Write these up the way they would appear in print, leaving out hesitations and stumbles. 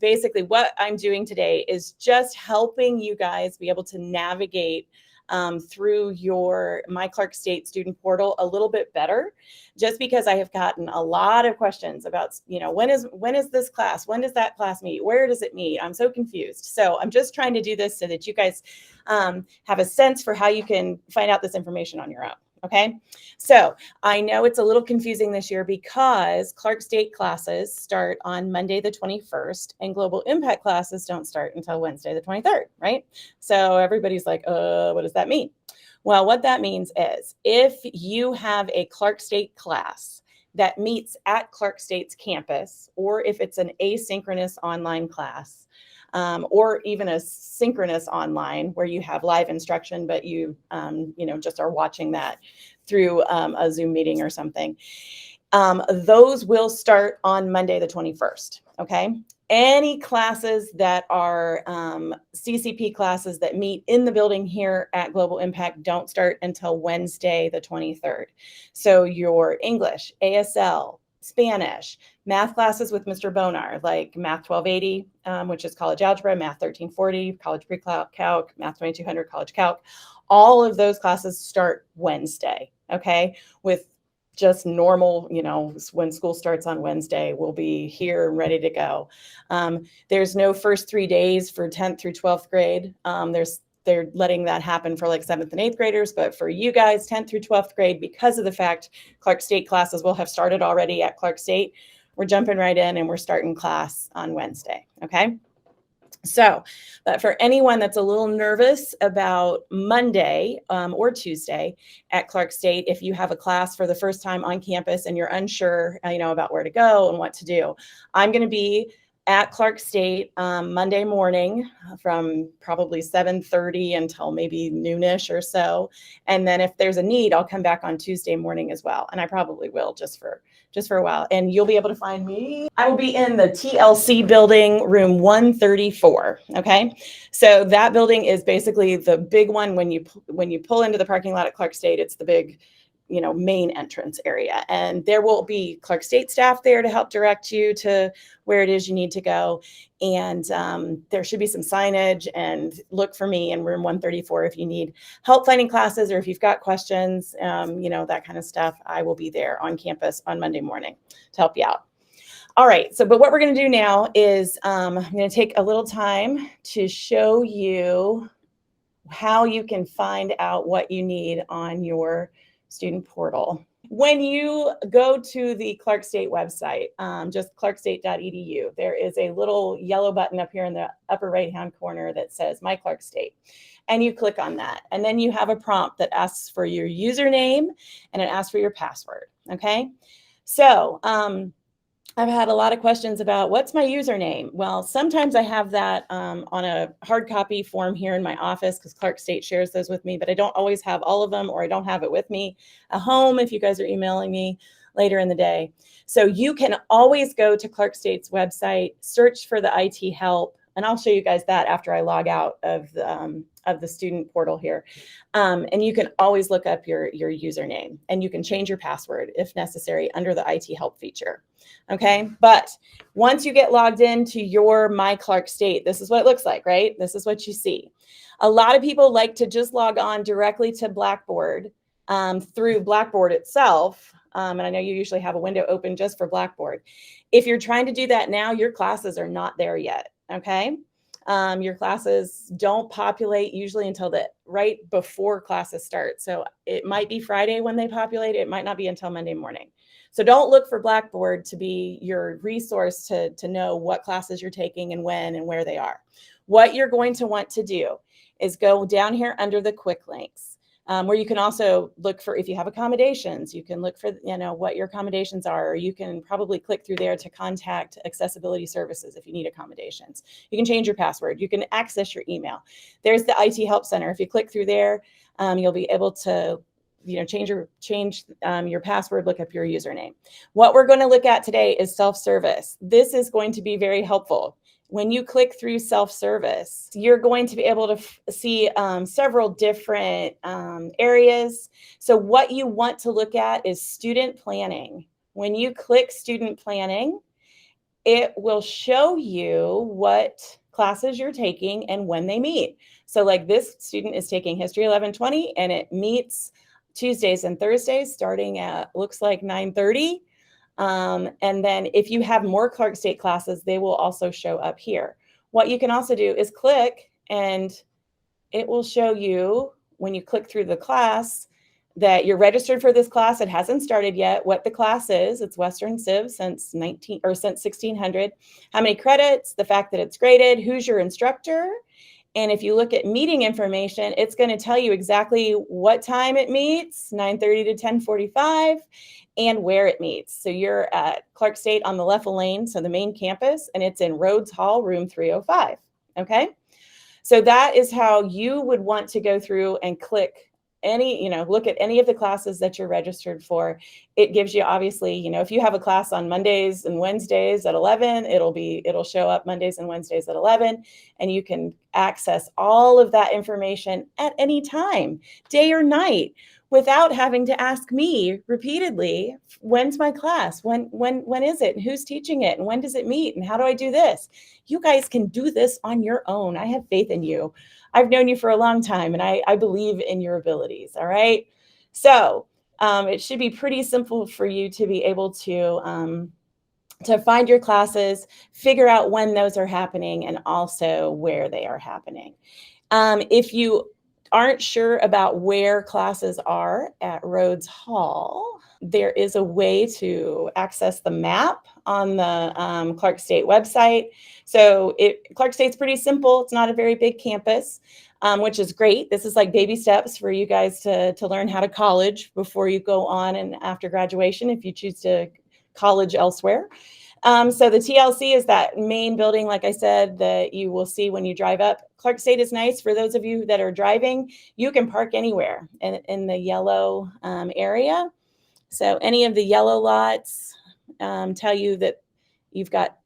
basically what I'm doing today is just helping you guys be able to navigate through your My Clark State student portal a little bit better, just because I have gotten a lot of questions about, when is this class? When does that class meet? Where does it meet? I'm so confused. So I'm just trying to do this so that you guys have a sense for how you can find out this information on your own. Okay, so I know it's a little confusing this year because Clark State classes start on Monday the 21st and Global Impact classes don't start until Wednesday the 23rd, right? So everybody's like, what does that mean? Well, what that means is if you have a Clark State class that meets at Clark State's campus, or if it's an asynchronous online class, or even a synchronous online where you have live instruction, but you just are watching that through a Zoom meeting or something. Those will start on Monday the 21st, okay? Any classes that are CCP classes that meet in the building here at Global Impact don't start until Wednesday the 23rd. So your English, ASL, Spanish, math classes with Mr. Bonar, like Math 1280, which is college algebra, Math 1340, college pre-calc, Math 2200, college calc. All of those classes start Wednesday, okay? With just normal, when school starts on Wednesday, we'll be here and ready to go. There's no first 3 days for 10th through 12th grade. They're letting that happen for like 7th and 8th graders, but for you guys, 10th through 12th grade, because of the fact Clark State classes will have started already at Clark State, we're jumping right in and we're starting class on Wednesday, okay? So, but for anyone that's a little nervous about Monday or Tuesday at Clark State, if you have a class for the first time on campus and you're unsure, about where to go and what to do, I'm going to be at Clark State Monday morning from probably 7:30 until maybe noonish or so. And then if there's a need, I'll come back on Tuesday morning as well. And I probably will just for a while. And you'll be able to find me. I will be in the TLC building, room 134. Okay. So that building is basically the big one. When you pull into the parking lot at Clark State, it's the big, main entrance area. And there will be Clark State staff there to help direct you to where it is you need to go. And there should be some signage, and look for me in room 134 if you need help finding classes or if you've got questions, that kind of stuff. I will be there on campus on Monday morning to help you out. All right, but what we're going to do now is I'm going to take a little time to show you how you can find out what you need on your student portal. When you go to the Clark State website, just clarkstate.edu, there is a little yellow button up here in the upper right-hand corner that says My Clark State. And you click on that. And then you have a prompt that asks for your username and it asks for your password, okay? So I've had a lot of questions about what's my username. Well, sometimes I have that on a hard copy form here in my office because Clark State shares those with me, but I don't always have all of them, or I don't have it with me at home if you guys are emailing me later in the day. So you can always go to Clark State's website, search for the IT help, and I'll show you guys that after I log out of the student portal here. And you can always look up your username, and you can change your password if necessary under the IT help feature. Okay, but once you get logged into your My Clark State, this is what it looks like, right? This is what you see. A lot of people like to just log on directly to Blackboard through Blackboard itself. And I know you usually have a window open just for Blackboard. If you're trying to do that now, your classes are not there yet, okay? Your classes don't populate usually until right before classes start. So it might be Friday when they populate. It might not be until Monday morning. So don't look for Blackboard to be your resource to know what classes you're taking and when and where they are. What you're going to want to do is go down here under the quick links, where you can also look for, if you have accommodations, you can look for, what your accommodations are, or you can probably click through there to contact accessibility services if you need accommodations. You can change your password. You can access your email. There's the IT Help Center. If you click through there, you'll be able to change your password, look up your username. What we're going to look at today is self-service. This is going to be very helpful. When you click through self-service, you're going to be able to see several different areas. So what you want to look at is student planning. When you click student planning, it will show you what classes you're taking and when they meet. So like this student is taking History 1120 and it meets Tuesdays and Thursdays starting at, looks like 9:30. And then if you have more Clark State classes, they will also show up here. What you can also do is click and it will show you when you click through the class that you're registered for this class. It hasn't started yet, what the class is. It's Western Civ since 1600, how many credits, the fact that it's graded, who's your instructor. And if you look at meeting information, it's going to tell you exactly what time it meets, 9:30 to 10:45, and where it meets. So you're at Clark State on the Leffel Lane, so the main campus, and it's in Rhodes Hall, room 305. Okay. So that is how you would want to go through and click any, look at any of the classes that you're registered for. It gives you, obviously, if you have a class on Mondays and Wednesdays at 11, it'll show up Mondays and Wednesdays at 11, and you can access all of that information at any time, day or night, without having to ask me repeatedly, when's my class? When is it? And who's teaching it? And when does it meet? And how do I do this? You guys can do this on your own. I have faith in you. I've known you for a long time, and I believe in your abilities. All right. So it should be pretty simple for you to be able to find your classes, figure out when those are happening, and also where they are happening. If you aren't sure about where classes are at Rhodes Hall, there is a way to access the map on the Clark State website. So Clark State's pretty simple. It's not a very big campus, which is great. This is like baby steps for you guys to learn how to college before you go on and after graduation, if you choose to college elsewhere. So the TLC is that main building, like I said, that you will see when you drive up. Clark State is nice for those of you that are driving. You can park anywhere in the yellow area. So any of the yellow lots tell you that you've got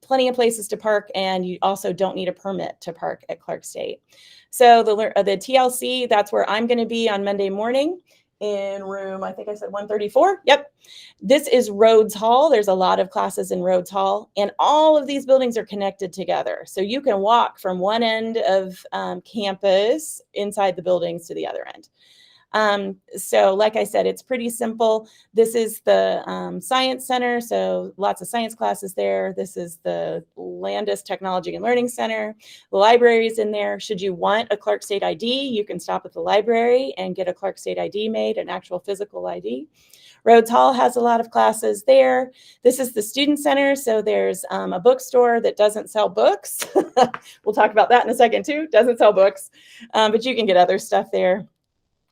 plenty of places to park, and you also don't need a permit to park at Clark State. So the TLC, that's where I'm going to be on Monday morning in room, I think I said 134. Yep. This is Rhodes Hall. There's a lot of classes in Rhodes Hall, and all of these buildings are connected together. So you can walk from one end of campus inside the buildings to the other end. So like I said, it's pretty simple. This is the Science Center, so lots of science classes there. This is the Landis Technology and Learning Center. The library is in there. Should you want a Clark State ID, you can stop at the library and get a Clark State ID made, an actual physical ID. Rhodes Hall has a lot of classes there. This is the Student Center, so there's a bookstore that doesn't sell books. We'll talk about that in a second too. Doesn't sell books, but you can get other stuff there.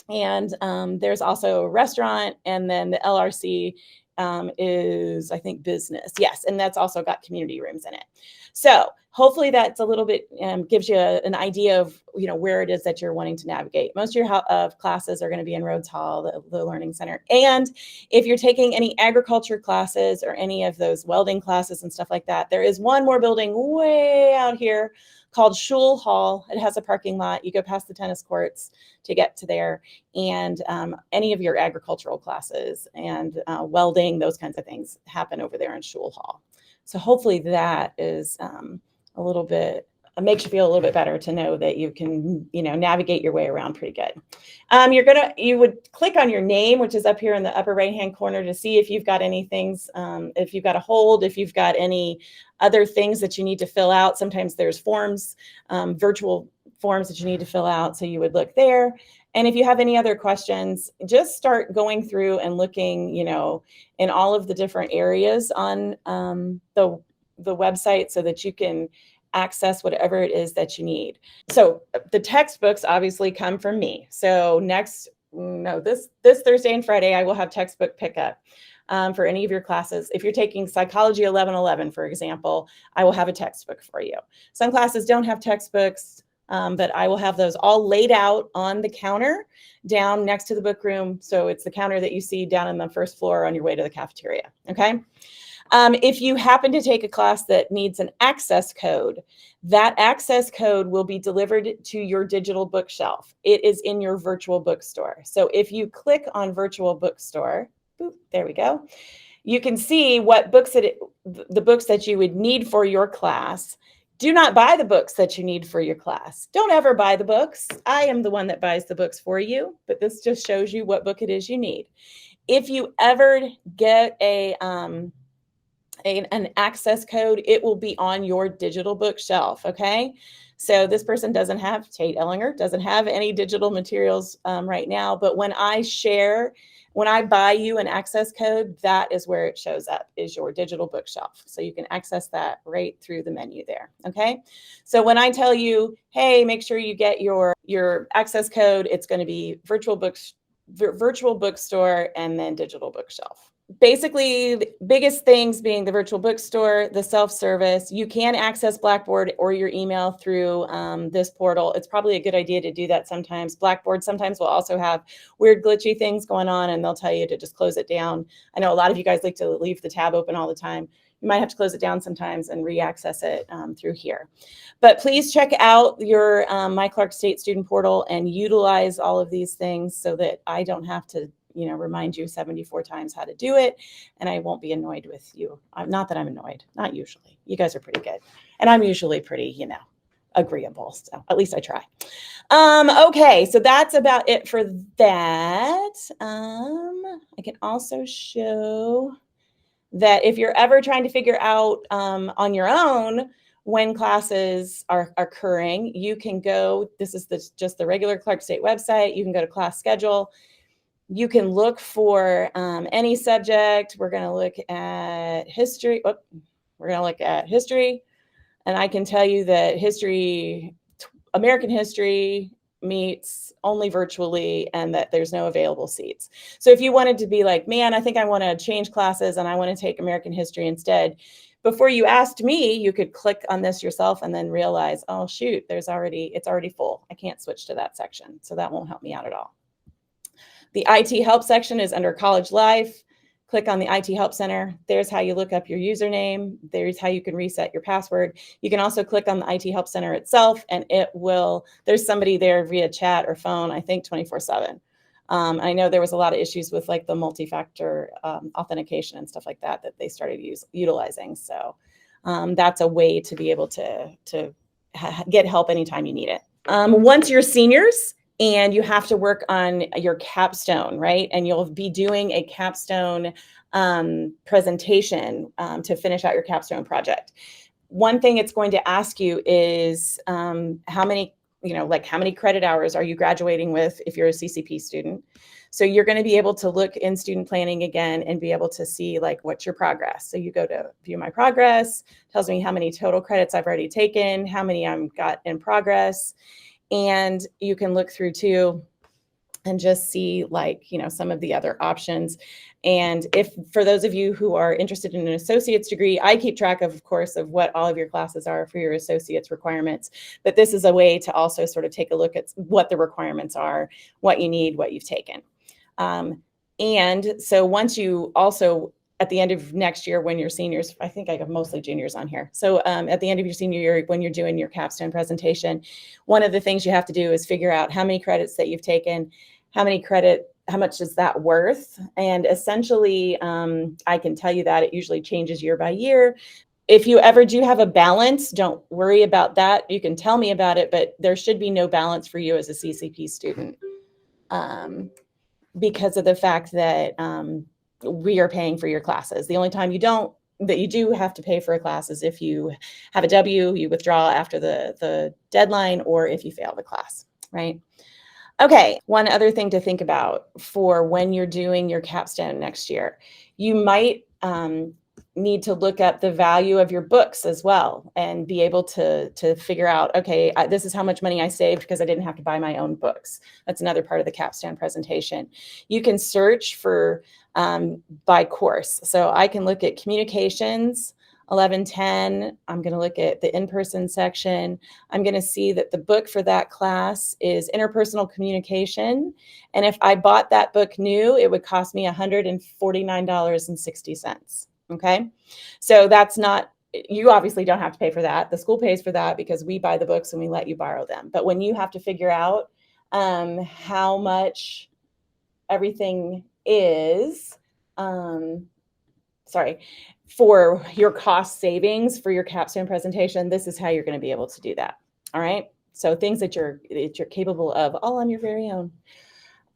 And there's also a restaurant, and then the LRC is, I think, business. Yes, and that's also got community rooms in it. So hopefully that's a little bit, gives you an idea of, where it is that you're wanting to navigate. Most of your classes are going to be in Rhodes Hall, the Learning Center. And if you're taking any agriculture classes or any of those welding classes and stuff like that, there is one more building way out here called Schul Hall. It has a parking lot. You go past the tennis courts to get to there. And any of your agricultural classes and welding, those kinds of things happen over there in Schul Hall. So hopefully that is a little bit, makes you feel a little bit better to know that you can, navigate your way around pretty good. You would click on your name, which is up here in the upper right-hand corner, to see if you've got any things, if you've got a hold, if you've got any other things that you need to fill out. Sometimes there's forms, virtual forms that you need to fill out. So you would look there. And if you have any other questions, just start going through and looking, in all of the different areas on the website so that you can access whatever it is that you need. So the textbooks obviously come from me. So this Thursday and Friday, I will have textbook pickup for any of your classes. If you're taking Psychology 1111, for example, I will have a textbook for you. Some classes don't have textbooks, but I will have those all laid out on the counter down next to the book room. So it's the counter that you see down on the first floor on your way to the cafeteria. Okay. If you happen to take a class that needs an access code, that access code will be delivered to your digital bookshelf. It is in your virtual bookstore. So if you click on virtual bookstore, boop, there we go. you can see what books the books that you would need for your class. Do not buy the books that you need for your class. Don't ever buy the books. I am the one that buys the books for you, but this just shows you what book it is you need. If you ever get an access code, it will be on your digital bookshelf, okay? So this person doesn't have, Tate Ellinger doesn't have any digital materials right now, but when I buy you an access code, that is where it shows up, is your digital bookshelf. So you can access that right through the menu there, okay? So when I tell you, hey, make sure you get your access code, it's going to be virtual bookstore and then digital bookshelf. Basically, the biggest things being the virtual bookstore, the self-service. You can access Blackboard or your email through this portal. It's probably a good idea to do that sometimes. Blackboard sometimes will also have weird glitchy things going on, and they'll tell you to just close it down. I know a lot of you guys like to leave the tab open all the time. You might have to close it down sometimes and re-access it through here. But please check out your My Clark State Student Portal and utilize all of these things so that I don't have to remind you 74 times how to do it, and I won't be annoyed with you. Not that I'm annoyed, not usually. You guys are pretty good, and I'm usually pretty, agreeable. So at least I try. Okay, so that's about it for that. I can also show that if you're ever trying to figure out on your own when classes are occurring, you can go, this is just the regular Clark State website. You can go to class schedule. You can look for any subject. We're going to look at history. We're going to look at history. And I can tell you that American history meets only virtually and that there's no available seats. So if you wanted to be like, man, I think I want to change classes and I want to take American history instead, before you asked me, you could click on this yourself and then realize, oh, shoot, it's already full. I can't switch to that section. So that won't help me out at all. The IT help section is under College Life. Click on the IT Help Center. There's how you look up your username. There's how you can reset your password. You can also click on the IT Help Center itself, and there's somebody there via chat or phone, I think 24/7. I know there was a lot of issues with like the multi-factor authentication and stuff like that they started utilizing. So that's a way to be able to get help anytime you need it. Once you're seniors, and you have to work on your capstone, right? And you'll be doing a capstone presentation to finish out your capstone project. One thing it's going to ask you is how many credit hours are you graduating with if you're a CCP student? So you're going to be able to look in student planning again and be able to see like what's your progress. So you go to view my progress, tells me how many total credits I've already taken, how many I've got in progress. And you can look through too and just see some of the other options. And if for those of you who are interested in an associate's degree, I keep track of course, of what all of your classes are for your associate's requirements. But this is a way to also sort of take a look at what the requirements are, what you need, what you've taken. And so once you also, at the end of next year, when you're seniors, I think I have mostly juniors on here. So at the end of your senior year, when you're doing your capstone presentation, one of the things you have to do is figure out how many credits that you've taken, how much is that worth? And essentially, I can tell you that it usually changes year by year. If you ever do have a balance, don't worry about that. You can tell me about it, but there should be no balance for you as a CCP student because of the fact that we are paying for your classes. The only time you do have to pay for a class is if you have a W, you withdraw after the deadline, or if you fail the class, right? Okay, one other thing to think about for when you're doing your capstone next year, you might need to look up the value of your books as well and be able to figure out, okay, this is how much money I saved because I didn't have to buy my own books. That's another part of the capstone presentation. You can search for by course. So I can look at communications, 1110. I'm going to look at the in-person section. I'm going to see that the book for that class is interpersonal communication. And if I bought that book new, it would cost me $149.60. Okay. So that's not, you obviously don't have to pay for that. The school pays for that because we buy the books and we let you borrow them. But when you have to figure out how much everything is, sorry, for your cost savings for your capstone presentation, this is how you're going to be able to do that. All right. So things that you're capable of all on your very own.